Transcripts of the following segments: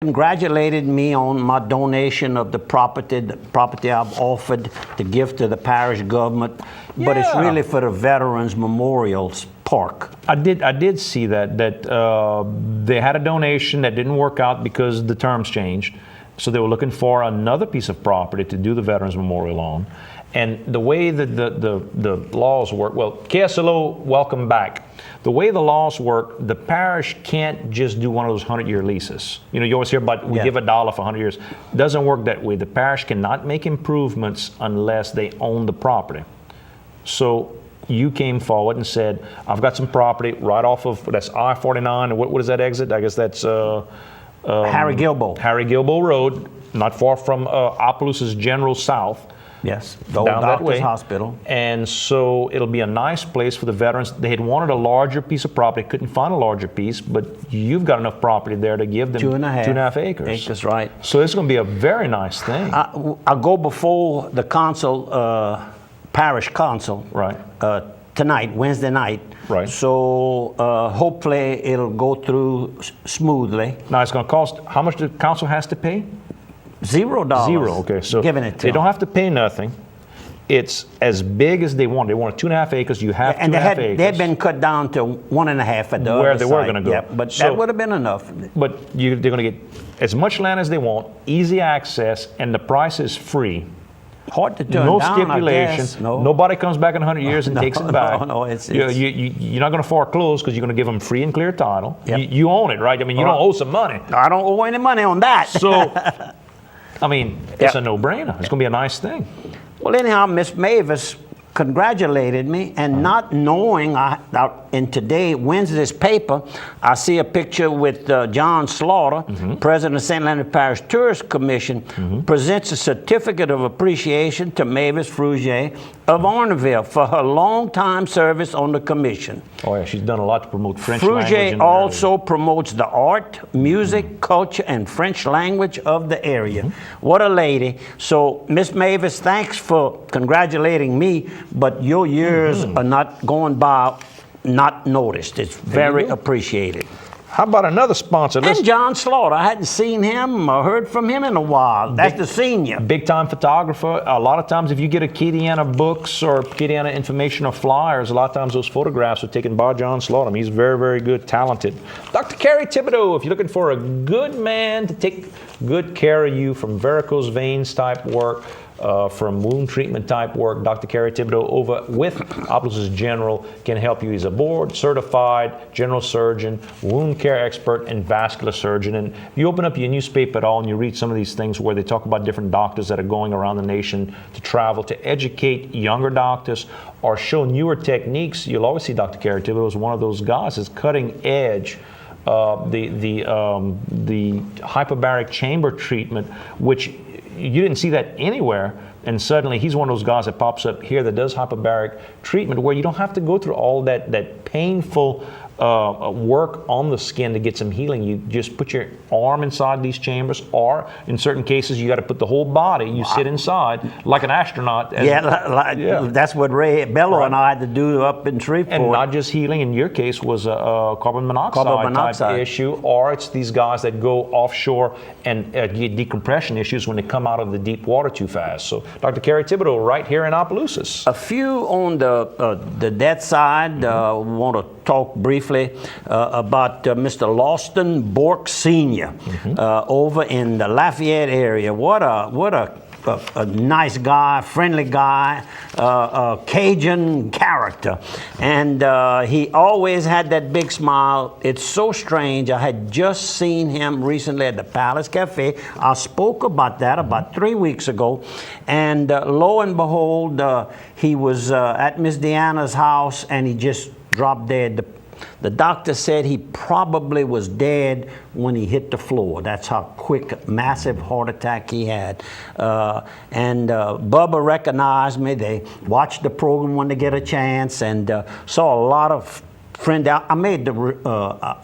congratulated me on my donation of the property I've offered to give to the parish government, but it's really for the Veterans Memorials Park. I did see that they had a donation that didn't work out because the terms changed. So they were looking for another piece of property to do the Veterans Memorial on. And the way that the laws work, well, KSLO, welcome back. The way the laws work, the parish can't just do one of those 100-year leases. You know, you always hear about we give $1 for 100 years. It doesn't work that way. The parish cannot make improvements unless they own the property. So you came forward and said, I've got some property right off of, that's I-49, what is that exit? I guess that's Harry Gilbo. Harry Gilbo Road, not far from Opelousas General South. Yes, the old doctor's hospital. And so it'll be a nice place for the veterans. They had wanted a larger piece of property, couldn't find a larger piece, but you've got enough property there to give them 2.5 acres. Acres, right. So it's going to be a very nice thing. I go before the council, parish council, right. Tonight, Wednesday night. Right. So hopefully it'll go through smoothly. Now it's going to cost, how much the council has to pay? $0. Zero, okay. So giving it to they don't have to pay nothing. It's as big as they want. They want 2.5 acres. You have 2.5 acres. They had been cut down to 1.5 at the other where they were going to go. Yeah, but so, that would have been enough. But they're going to get as much land as they want, easy access, and the price is free. Hard to turn no down, stipulation. I guess. No. Nobody comes back in 100 years and takes it back. No, you're not going to foreclose because you're going to give them free and clear title. Yep. You own it, right? I mean, you don't owe some money. I don't owe any money on that. So, I mean, it's a no-brainer. It's going to be a nice thing. Well, anyhow, Miss Mavis congratulated me, and not knowing, in today, Wednesday's paper, I see a picture with John Slaughter, President of St. Leonard Parish Tourist Commission, presents a certificate of appreciation to Mavis Frugier of Orneville for her long-time service on the commission. Oh yeah, she's done a lot to promote French language. Frugier also promotes the art, music, culture, and French language of the area. What a lady. So, Miss Mavis, thanks for congratulating me, but your years are not going by not noticed. It's very appreciated. How about another sponsor? And John Slaughter. I hadn't seen him or heard from him in a while. That's the senior. Big-time photographer. A lot of times if you get a Acadiana books or Acadiana information or flyers, a lot of times those photographs are taken by John Slaughter. He's very, very good, talented. Dr. Cary Thibodeau, if you're looking for a good man to take good care of you from varicose veins type work, from wound treatment type work, Dr. Cary Thibodeau over with Opelousas General can help you. He's a board certified general surgeon, wound care expert, and vascular surgeon. And if you open up your newspaper at all and you read some of these things where they talk about different doctors that are going around the nation to travel to educate younger doctors or show newer techniques, you'll always see Dr. Cary Thibodeau as one of those guys that's cutting edge. The hyperbaric chamber treatment, which you didn't see that anywhere, and suddenly he's one of those guys that pops up here that does hyperbaric treatment where you don't have to go through all that painful work on the skin to get some healing. You just put your arm inside these chambers, or in certain cases you got to put the whole body. You sit inside like an astronaut. That's what Ray Bello and I had to do up in Shreveport. And not just healing. In your case was a carbon monoxide type issue, or it's these guys that go offshore and get decompression issues when they come out of the deep water too fast. So Dr. Cary Thibodeau right here in Opelousas. A few on the death side. Want to talk briefly about Mr. Lawston Bork Sr. Over in the Lafayette area. What a nice guy, friendly guy, Cajun character. And he always had that big smile. It's so strange. I had just seen him recently at the Palace Cafe. I spoke about that about 3 weeks ago. And lo and behold, he was at Miss Deanna's house and he just dropped dead. The doctor said he probably was dead when he hit the floor. That's how quick, massive heart attack he had. And Bubba recognized me. They watched the program when they get a chance, and saw a lot of friends. I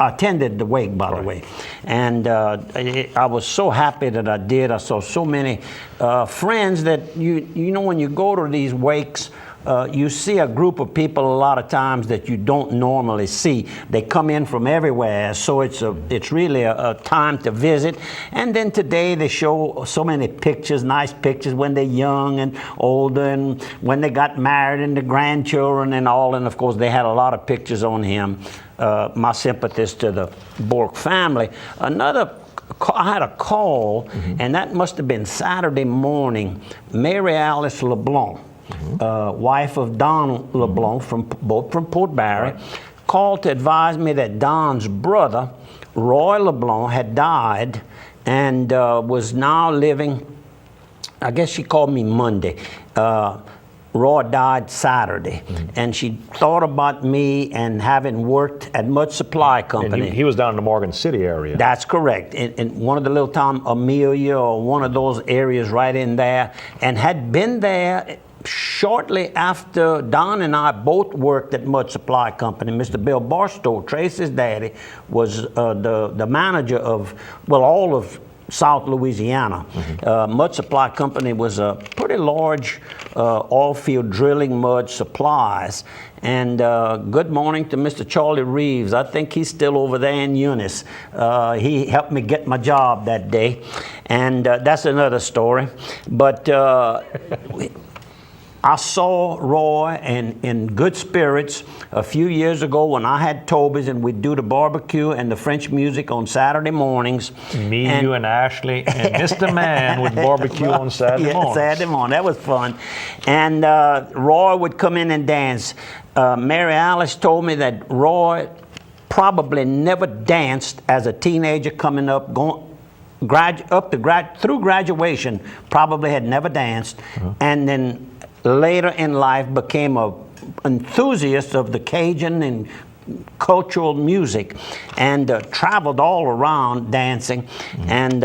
attended the wake, by the way, and I was so happy that I did. I saw so many friends that you know when you go to these wakes. you see a group of people a lot of times that you don't normally see. They come in from everywhere, so it's really a time to visit. And then today they show so many pictures, nice pictures when they're young and older, and when they got married and the grandchildren and all. And of course, they had a lot of pictures on him. My sympathies to the Bork family. I had a call, and that must have been Saturday morning. Mary Alice LeBlanc, wife of Don LeBlanc, both from Port Barry, called to advise me that Don's brother, Roy LeBlanc, had died and was now living, I guess she called me Monday. Roy died Saturday, and she thought about me and having worked at Mud Supply Company. And he was down in the Morgan City area. That's correct, in one of the little town, Amelia, or one of those areas right in there, and had been there shortly after Don and I both worked at Mud Supply Company. Mr. Bill Barstow, Tracy's daddy, was the manager of, well, all of South Louisiana. Mud Supply Company was a pretty large oil field drilling mud supplies. And good morning to Mr. Charlie Reeves. I think he's still over there in Eunice. He helped me get my job that day. And that's another story. But I saw Roy in good spirits a few years ago when I had Toby's, and we'd do the barbecue and the French music on Saturday mornings. Me, you, and Ashley, and Mr. Man would barbecue on Saturday mornings. Saturday morning. That was fun. And Roy would come in and dance. Mary Alice told me that Roy probably never danced as a teenager coming up, through graduation, probably had never danced. And then later in life became an enthusiast of the Cajun and cultural music, and traveled all around dancing. And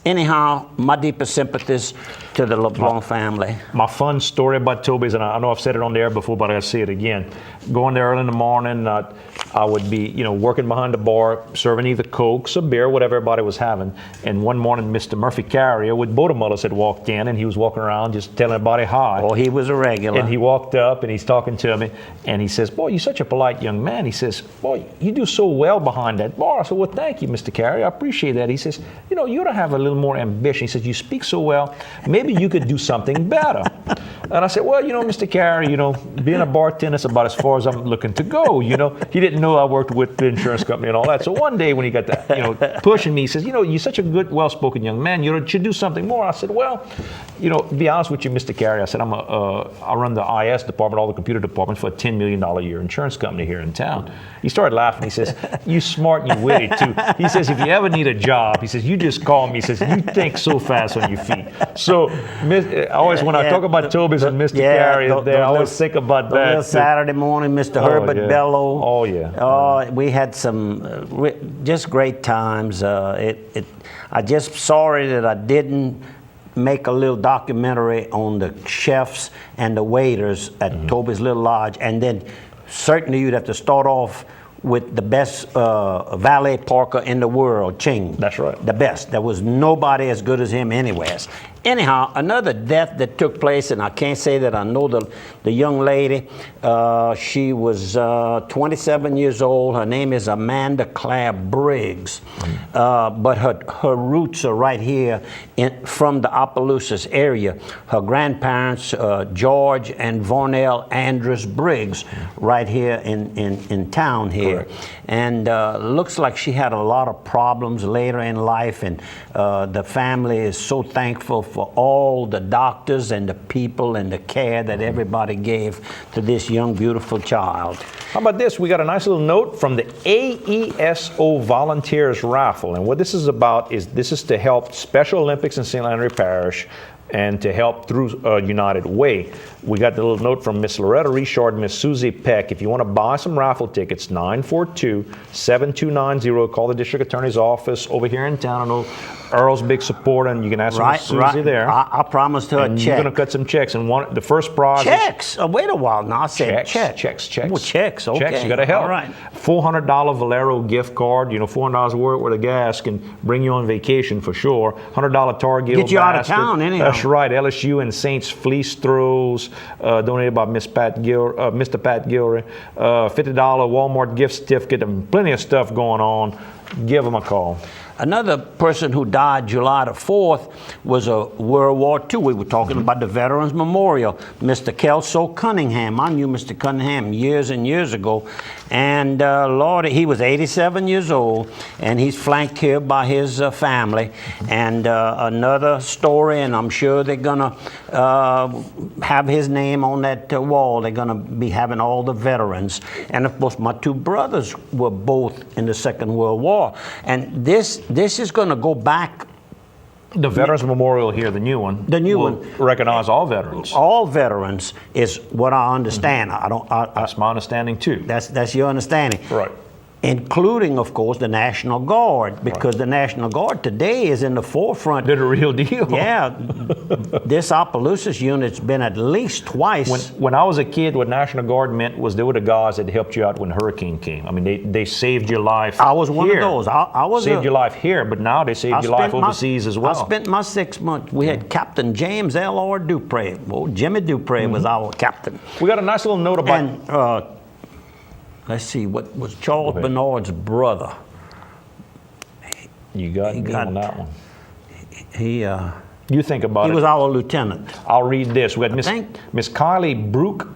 anyhow, my deepest sympathies to the LeBlanc family. My fun story about Toby's, and I know I've said it on the air before, but I'll say it again. Going there early in the morning, I would be, working behind the bar, serving either Cokes or beer, whatever everybody was having. And one morning, Mr. Murphy Carrier with Bdthurs had walked in, and he was walking around just telling everybody hi. Oh, he was a regular. And he walked up, and he's talking to me, and he says, "Boy, you're such a polite young man." He says, "Boy, you do so well behind that bar." I said, "Well, thank you, Mr. Carrier. I appreciate that." He says, "You ought to have a little more ambition." He says, "You speak so well. Maybe you could do something better." And I said, "Well, Mr. Carrier, being a bartender is about as far as I'm looking to go." He didn't know I worked with the insurance company and all that. So one day when he got that, pushing me, he says, "You're such a good, well-spoken young man. You should do something more." I said, "Well, to be honest with you, Mr. Carrier," I said, I run the IS department, all the computer departments for a $10 million a year insurance company here in town." He started laughing. He says, "You smart and you witty too." He says, "If you ever need a job," he says, "you just call me." He says, "You think so fast on your feet." So always when I talk about Toby's and Mr. Carrier, I always think about that. Saturday morning, Mr. Herbert Bellow. Oh, yeah. We had some just great times. I'm just sorry that I didn't make a little documentary on the chefs and the waiters at Toby's Little Lodge. And then certainly you'd have to start off with the best valet parker in the world, Ching. That's right. The best. There was nobody as good as him anywhere. Anyhow, another death that took place, and I can't say that I know the young lady. She was 27 years old. Her name is Amanda Claire Briggs. But her roots are right here from the Opelousas area. Her grandparents, George and Vornell Andrews Briggs, right here in town here. Correct. And looks like she had a lot of problems later in life, and the family is so thankful for all the doctors and the people and the care that everybody gave to this young, beautiful child. How about this? We got a nice little note from the AESO Volunteers Raffle. And what this is about is this is to help Special Olympics in St. Landry Parish and to help through United Way. We got the little note from Miss Loretta Richard and Miss Susie Peck. If you want to buy some raffle tickets, 942-7290. Call the district attorney's office over here in town. I know Earl's big supporter, and you can ask Right, Susie right. there. I promised her and a you're check. going to cut some checks, and the first prize is Checks? Oh, wait a while. No, I said checks. checks. Checks. Oh, checks. Okay. Checks. You got to help. All right. $400 Valero gift card. You know, $400 worth of gas can bring you on vacation for sure. $100 Target. Get you out of town anyhow. That's right. LSU and Saints fleece throws donated by Mr. Pat Gilroy. $50 Walmart gift certificate, and plenty of stuff going on. Give them a call. Another person who died July the 4th was a World War II. We were talking about the Veterans Memorial, Mr. Kelso Cunningham. I knew Mr. Cunningham years and years ago. And Lord, he was 87 years old, and he's flanked here by his family. And another story, and I'm sure they're going to have his name on that wall. They're going to be having all the veterans. And of course, my two brothers were both in the Second World War. And this is going to go back. The Veterans Memorial here, the new one. The new will one. recognize all veterans. All veterans is what I understand. That's my understanding too. That's your understanding. Right. Including, of course, the National Guard, because the National Guard today is in the forefront. They're the real deal. Yeah, this Opelousas unit's been at least twice. When I was a kid, what National Guard meant was they were the guys that helped you out when hurricane came. I mean, they saved your life. I was one here. of those. I was saved your life here, but now they saved your life overseas as well. I spent my 6 months. We had Captain James L.R. Dupre. Well, Jimmy Dupre was our captain. We got a nice little note about. And let's see, what was Charles Bernard's brother? You got me on that one. He You think about it. was our lieutenant. I'll read this. We had Miss Kylie Brooke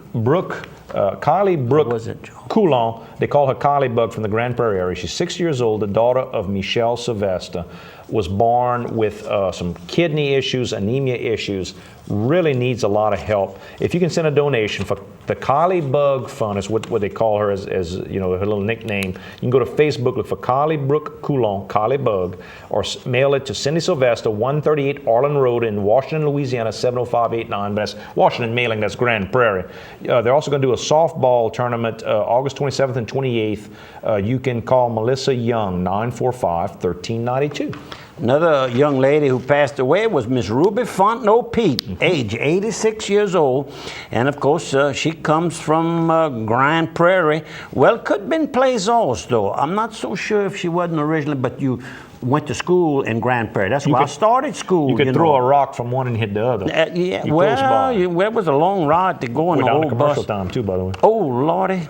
was it, Joe? Coulon. They call her Kylie Bug from the Grand Prairie area. She's 6 years old, the daughter of Michelle Sylvester. Was born with some kidney issues, anemia issues, really needs a lot of help. If you can send a donation for the Kylie Bug Fund, is what they call her as you know, her little nickname. You can go to Facebook, look for Kylie Brooke Coulon, Kylie Bug, or mail it to Cindy Sylvester, 138 Arlen Road in Washington, Louisiana, 70589. But that's Washington mailing, that's Grand Prairie. They're also going to do a softball tournament August 27th and 28th. You can call Melissa Young, 945-1392. Another young lady who passed away was Miss Ruby Fontenot Pete, age 86 years old. And of course, she comes from Grand Prairie. Well, could have been Plaisance, though. I'm not so sure if she wasn't originally, but you went to school in Grand Prairie. That's where I started school. You could throw a rock from one and hit the other. Yeah, well, it was a long ride to go in the whole commercial bus. time too, by the way. Oh, Lordy.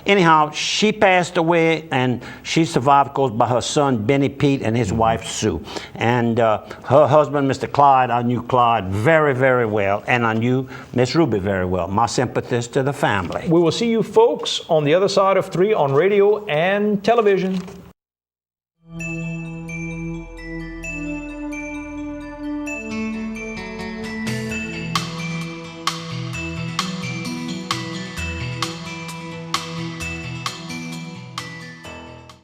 Anyhow, she passed away, and she survived, of course, by her son, Benny Pete, and his wife, Sue. And her husband, Mr. Clyde, I knew Clyde very, very well, and I knew Miss Ruby very well. My sympathies to the family. We will see you folks on the other side of 3 on radio and television.